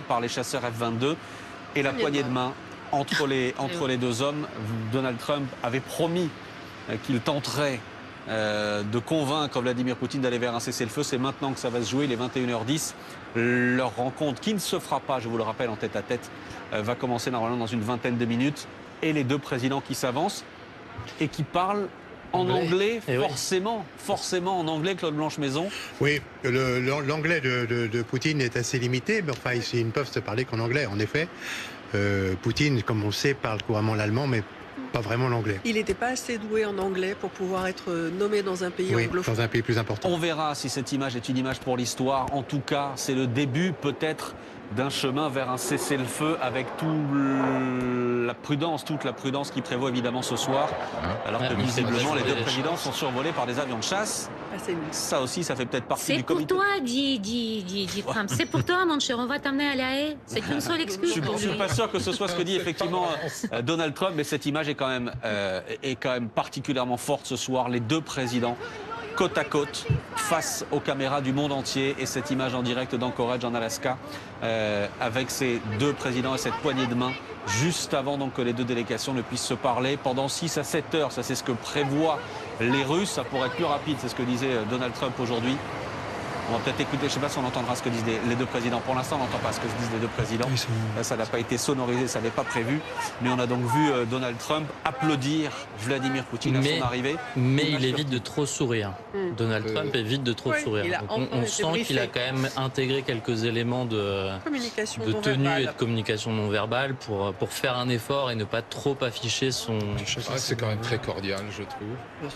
par les chasseurs F-22 et la poignée de main entre les deux hommes. Donald Trump avait promis qu'il tenterait de convaincre Vladimir Poutine d'aller vers un cessez-le-feu. C'est maintenant que ça va se jouer, les 21h10. Leur rencontre, qui ne se fera pas, je vous le rappelle, en tête-à-tête, va commencer normalement dans une vingtaine de minutes. Et les deux présidents qui s'avancent et qui parlent en anglais, forcément en anglais, Claude Blanche-Maison. Oui, l'anglais de Poutine est assez limité, mais enfin, ils ne peuvent se parler qu'en anglais, en effet. Poutine, comme on le sait, parle couramment l'allemand, mais pas vraiment l'anglais. Il n'était pas assez doué en anglais pour pouvoir être nommé dans un pays anglophone. Dans un pays plus important. On verra si cette image est une image pour l'histoire. En tout cas, c'est le début peut-être d'un chemin vers un cessez-le-feu avec toute la prudence qui prévaut évidemment ce soir. Alors que visiblement, les deux présidents sont survolés par des avions de chasse. Ça aussi, ça fait peut-être partie du comité. C'est pour toi, dit Trump. C'est pour toi, mon cher. On va t'emmener à La Haye. C'est une seule excuse. Je ne suis pas sûr que ce soit ce que dit effectivement Donald Trump, mais cette image est quand même particulièrement forte ce soir. Les deux présidents côte à côte, face aux caméras du monde entier. Et cette image en direct d'Anchorage, en Alaska, avec ces deux présidents et cette poignée de main, juste avant donc que les deux délégations ne puissent se parler pendant 6 à 7 heures. Ça, c'est ce que prévoient les Russes. Ça pourrait être plus rapide, c'est ce que disait Donald Trump aujourd'hui. On va peut-être écouter, je ne sais pas si on entendra ce que disent les deux présidents. Pour l'instant, on n'entend pas ce que disent les deux présidents. Ça n'a pas été sonorisé, ça n'avait pas prévu. Mais on a donc vu Donald Trump applaudir Vladimir Poutine à son arrivée. Mais il évite de trop sourire. Donald Trump évite de trop sourire. Donc on sent qu'il a quand même intégré quelques éléments de tenue et de communication non verbale pour faire un effort et ne pas trop afficher son... C'est quand même très cordial, je trouve.